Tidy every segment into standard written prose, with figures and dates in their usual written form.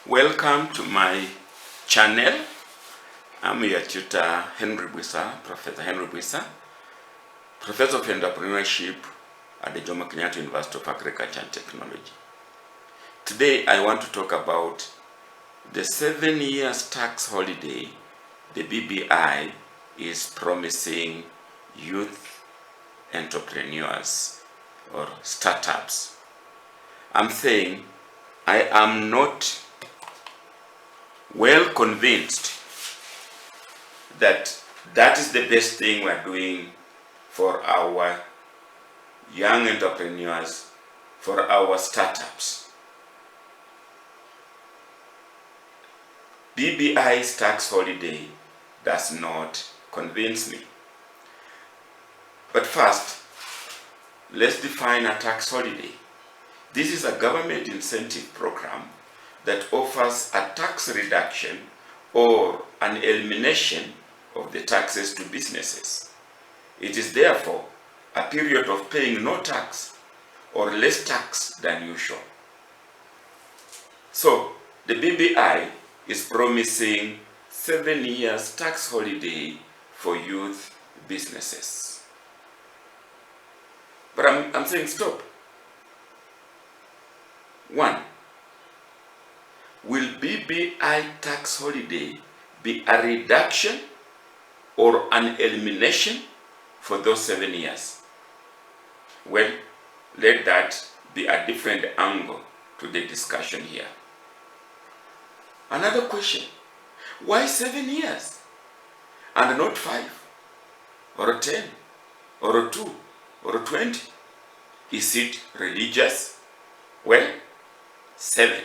Welcome to my channel. I'm your tutor, Professor Henry Bwisa, Professor of Entrepreneurship at the Jomo Kenyatta University of Agriculture and Technology. Today I want to talk about the 7 years tax holiday the BBI is promising youth entrepreneurs or startups. I'm saying I am not well convinced that that is the best thing we're doing for our young entrepreneurs, for our startups. BBI's tax holiday does not convince me. But first, let's define a tax holiday. This is a government incentive program that offers a tax reduction or an elimination of the taxes to businesses. It is therefore a period of paying no tax or less tax than usual. So the BBI is promising 7 years tax holiday for youth businesses. But I'm saying stop. 1. Will BBI tax holiday be a reduction or an elimination for those 7 years? Well, let that be a different angle to the discussion here. Another question, why 7 years and not 5 or 10 or 2 or 20? Is it religious? Well, 7.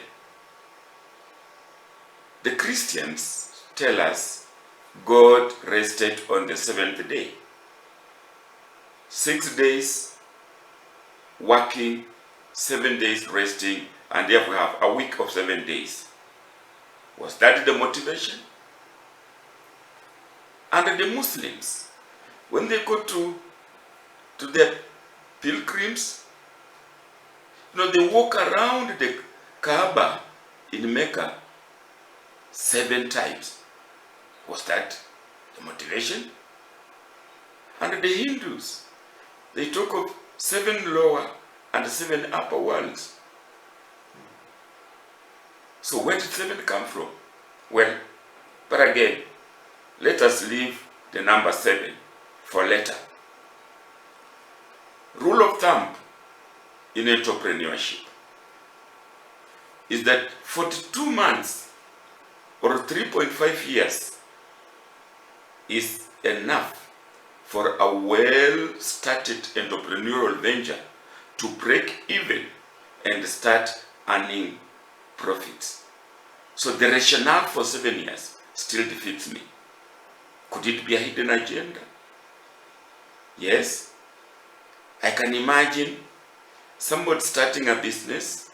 The Christians tell us God rested on the 7th day. 6 days working, 7 days resting, and therefore we have a week of 7 days. Was that the motivation? And the Muslims, when they go to their pilgrims, they walk around the Kaaba in Mecca 7 times. Was that the motivation? And the Hindus, they talk of 7 lower and 7 upper worlds. So where did 7 come from? Well, but again, let us leave the number 7 for later. Rule of thumb in entrepreneurship is that 42 months or 3.5 years is enough for a well-started entrepreneurial venture to break even and start earning profits. So the rationale for 7 years still defeats me. Could it be a hidden agenda? Yes. I can imagine somebody starting a business,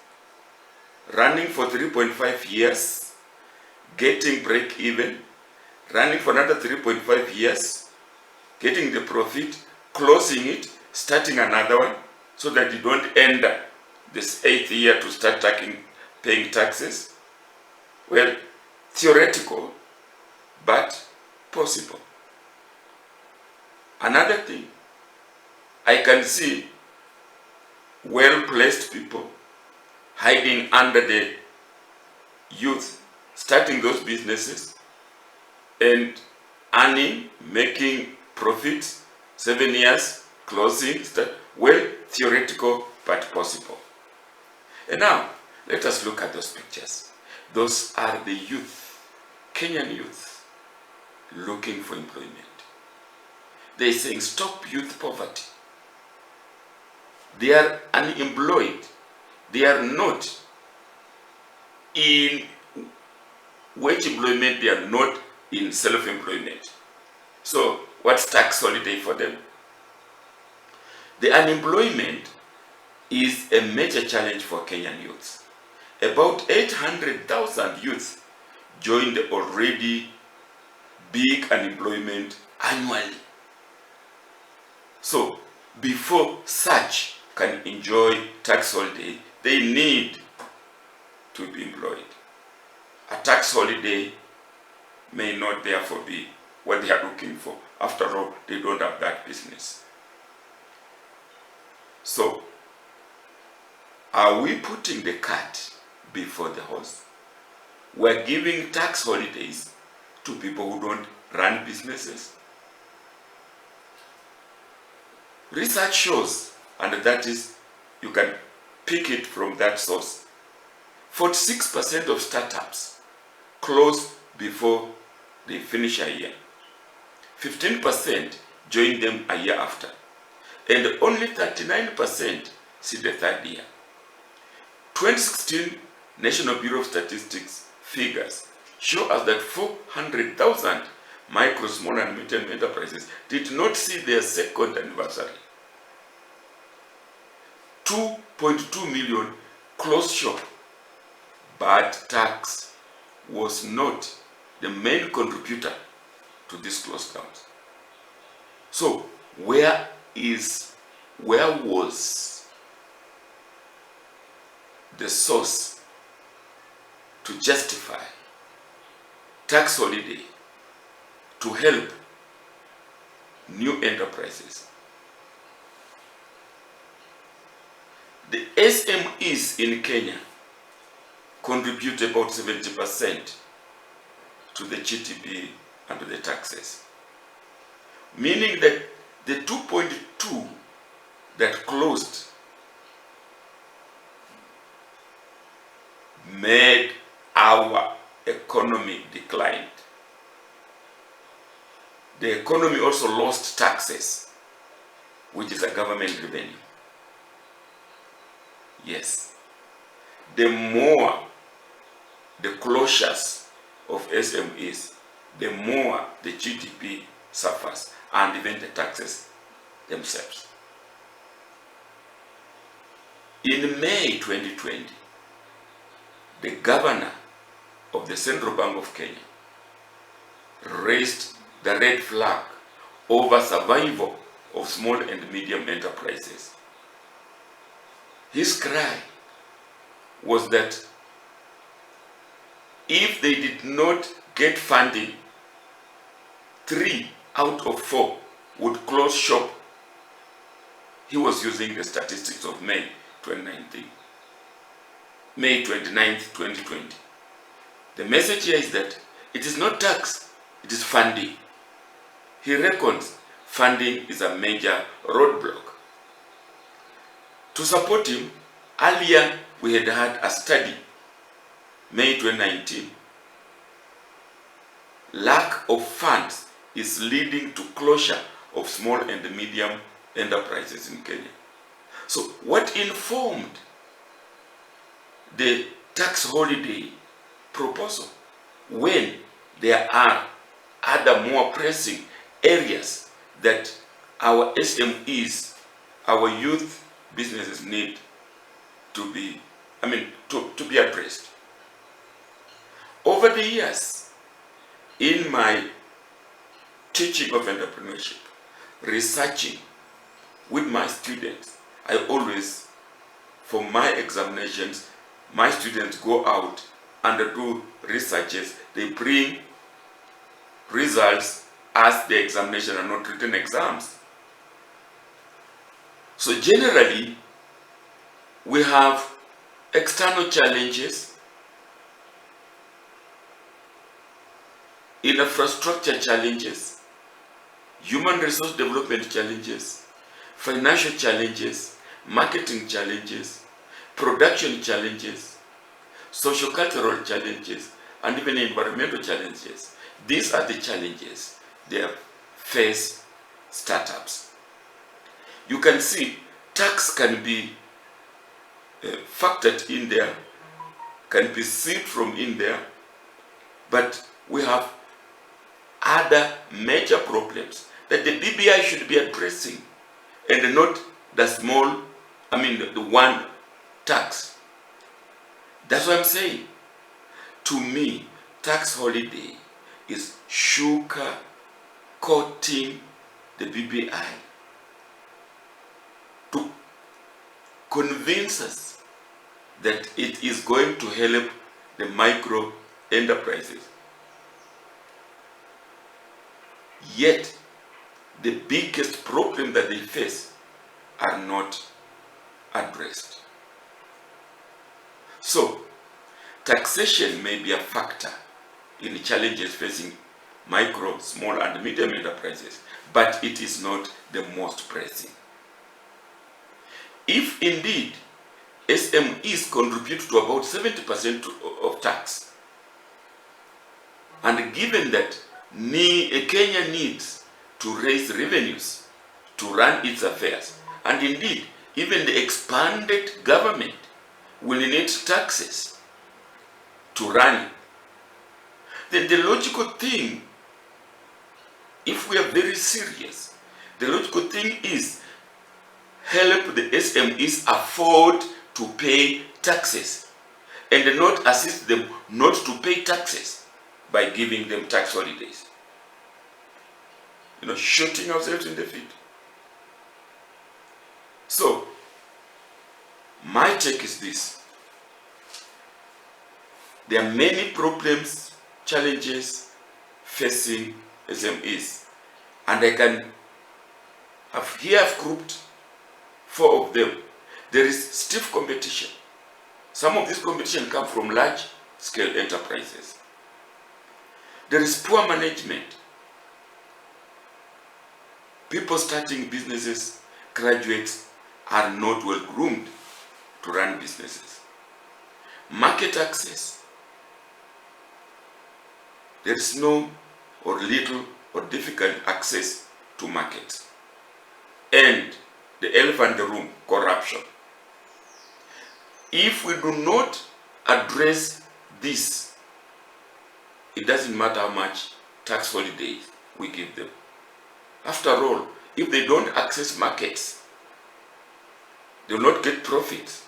running for 3.5 years, getting break even, running for another 3.5 years, getting the profit, closing it, starting another one, so that you don't end this 8th year to start paying taxes. Well, theoretical, but possible. Another thing, I can see well-placed people hiding under the youth, starting those businesses and earning, making profits, 7 years, closing, well, theoretical but possible. And now, let us look at those pictures. Those are the youth, Kenyan youth, looking for employment. They're saying, stop youth poverty. They are unemployed. They are not in wage employment. They are not in self-employment. So, what's tax holiday for them? The unemployment is a major challenge for Kenyan youths. About 800,000 youth join the already big unemployment annually. So, before such can enjoy tax holiday, they need to be employed. a tax holiday may not therefore be what they are looking for. After all, they don't have that business. So, are we putting the cart before the horse? We're giving tax holidays to people who don't run businesses. Research shows, and that is, you can pick it from that source, 46% of startups close before they finish a year. 15% join them a year after. And only 39% see the third year. 2016 National Bureau of Statistics figures show us that 400,000 micro, small and medium enterprises did not see their second anniversary. 2.2 million closed shop, but tax was not the main contributor to this closed downs. So where was the source to justify tax holiday to help new enterprises? The SMEs in Kenya contribute about 70% to the GDP and to the taxes, meaning that the 2.2 that closed made our economy decline. The economy also lost taxes, which is a government revenue. Yes. The more the closures of SMEs, the more the GDP suffers, and even the taxes themselves. In May 2020, the governor of the Central Bank of Kenya raised the red flag over survival of small and medium enterprises. His cry was that if they did not get funding, 3 out of 4 would close shop. He was using the statistics of May 2019. May 29th, 2020. The message here is that it is not tax, it is funding. He reckons funding is a major roadblock. To support him, earlier we had had a study, May 2019. Lack of funds is leading to closure of small and medium enterprises in Kenya. So what informed the tax holiday proposal when there are other more pressing areas that our SMEs, our youth businesses need to be, to be addressed? Over the years, in my teaching of entrepreneurship, researching with my students, I always, for my examinations, my students go out and do researches. They bring results as the examination are not written exams. So generally, we have external challenges, infrastructure challenges, human resource development challenges, financial challenges, marketing challenges, production challenges, socio-cultural challenges, and even environmental challenges. These are the challenges that face startups. You can see tax can be factored in there, can be seen from in there, but we have other major problems that the BBI should be addressing, and not the small, the one tax. That's what I'm saying. To me, tax holiday is sugar coating the BBI to convince us that it is going to help the micro enterprises. Yet, the biggest problem that they face are not addressed. So, taxation may be a factor in the challenges facing micro, small, and medium enterprises, but it is not the most pressing. If indeed SMEs contribute to about 70% of tax, and given that Kenya needs to raise revenues to run its affairs, and indeed even the expanded government will need taxes to run it, then the logical thing, if we are very serious, the logical thing is help the SMEs afford to pay taxes and not assist them not to pay taxes by giving them tax holidays. Shooting ourselves in the feet. So, my take is this. There are many problems, challenges facing SMEs, and I've grouped 4 of them. There is stiff competition. Some of this competition comes from large-scale enterprises. There is poor management. People starting businesses, graduates, are not well groomed to run businesses. Market access. There is no or little or difficult access to markets. And the elephant in the room, corruption. If we do not address this, it doesn't matter how much tax holidays we give them. After all, if they don't access markets, they will not get profits.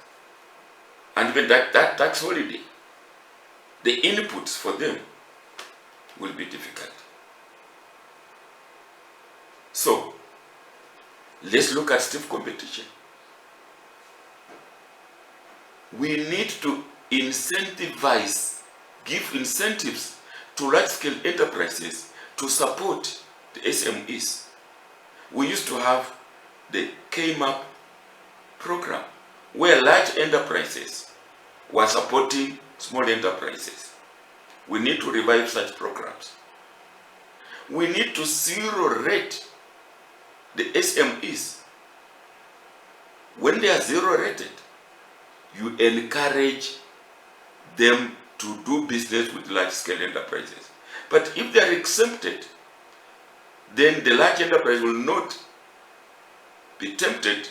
And even that tax holiday, the inputs for them will be difficult. So, let's look at stiff competition. We need to incentivize, give incentives to large-scale enterprises to support the SMEs. We used to have the KMAP program where large enterprises were supporting small enterprises. We need to revive such programs. We need to zero rate the SMEs. When they are zero rated, you encourage them to do business with large-scale enterprises. But if they are exempted, then the large enterprise will not be tempted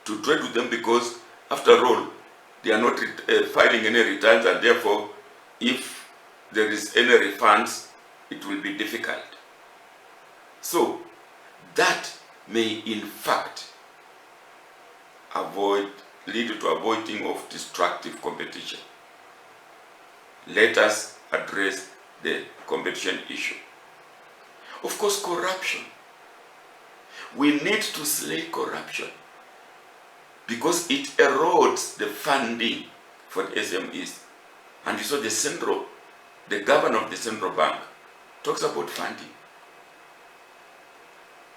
to trade with them because, after all, they are not filing any returns, and therefore, if there is any refunds, it will be difficult. So, that may in fact lead to avoiding of destructive competition. Let us address the competition issue. Of course, corruption. We need to slay corruption because it erodes the funding for the SMEs. And you saw the governor of the central bank talks about funding.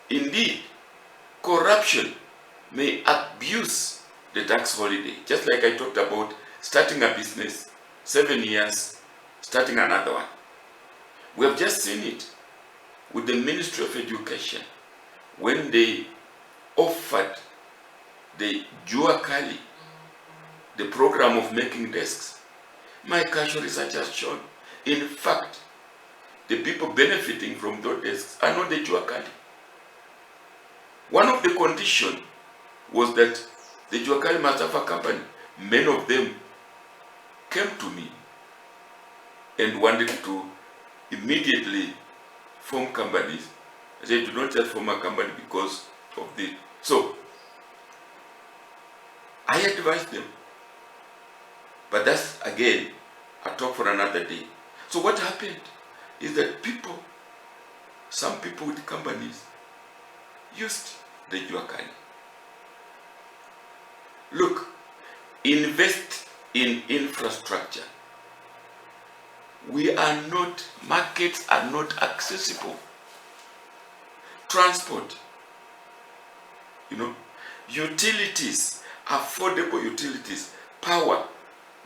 Indeed, corruption may abuse the tax holiday, just like I talked about starting a business, 7 years, starting another one. We have just seen it with the Ministry of Education when they offered the Jua Kali, the program of making desks. My casual research has shown, in fact, the people benefiting from those desks are not the Jua Kali. One of the conditions was that the Jua Kali must have a company. Many of them came to me and wanted to immediately form companies. I said, do not just form a company because of this. So, I advised them. But that's, again, a talk for another day. So what happened is that some people with companies used the Jua Kali. Look, invest in infrastructure. markets are not accessible. Transport, utilities, affordable utilities, power.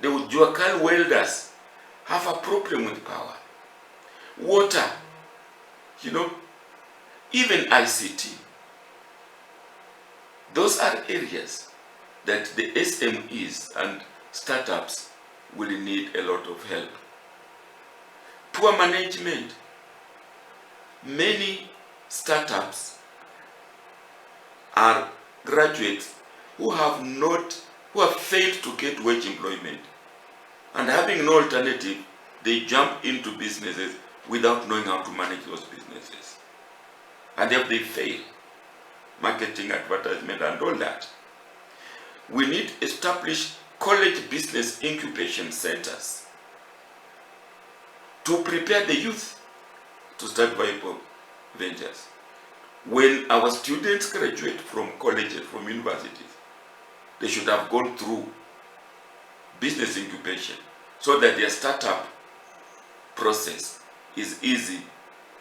The Juakal welders have a problem with power. Water, even ICT. Those are areas that the SMEs and startups will need a lot of help. Poor management. Many startups are graduates who have failed to get wage employment, and having no alternative, they jump into businesses without knowing how to manage those businesses. And if they fail, marketing, advertisement, and all that. We need to establish college business incubation centers to prepare the youth to start viable ventures. When our students graduate from colleges, from universities, they should have gone through business incubation so that their startup process is easy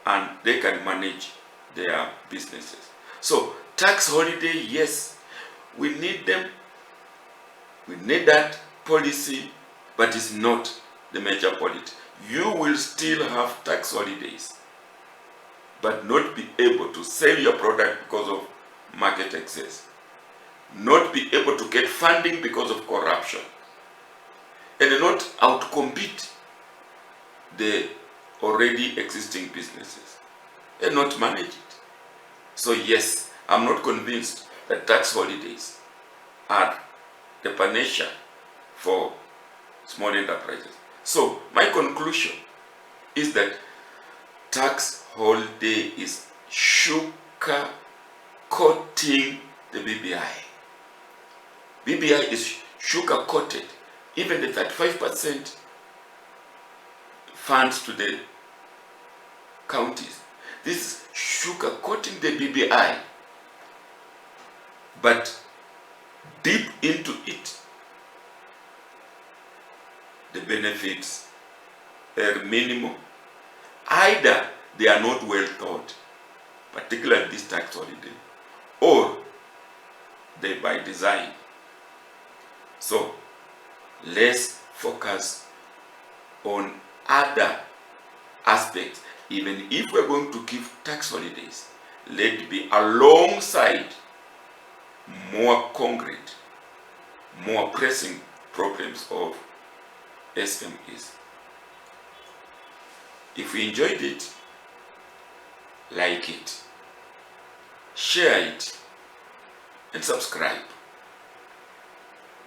and they can manage their businesses. So tax holiday, yes, we need them. We need that policy, but it's not the major policy. You will still have tax holidays, but not be able to sell your product because of market access, not be able to get funding because of corruption, and not outcompete the already existing businesses and not manage it. So yes, I'm not convinced that tax holidays are the panacea for small enterprises. So my conclusion is that tax holiday is sugar coating the BBI. BBI is sugar coated. Even the 35% funds to the counties. This is sugar coating the BBI. But deep into it, the benefits are minimal. Either they are not well thought, particularly this tax holiday, or they by design. So let's focus on other aspects. Even if we're going to give tax holidays, let it be alongside more concrete, more pressing problems of SMEs. If you enjoyed it, like it, share it, and subscribe.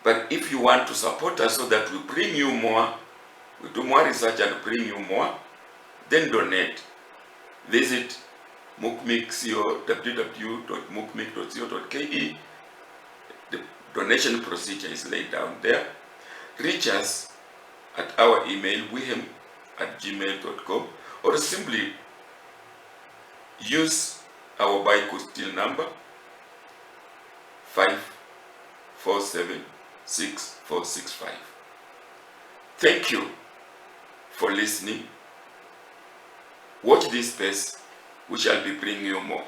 But if you want to support us so that we bring you more, we do more research and bring you more, then donate. Visit www.mukmik.co.ke. The donation procedure is laid down there. Reach us at our email, wihem@gmail.com, or simply use our buy code still number 5476465. Thank you for listening. Watch this space, we shall be bringing you more.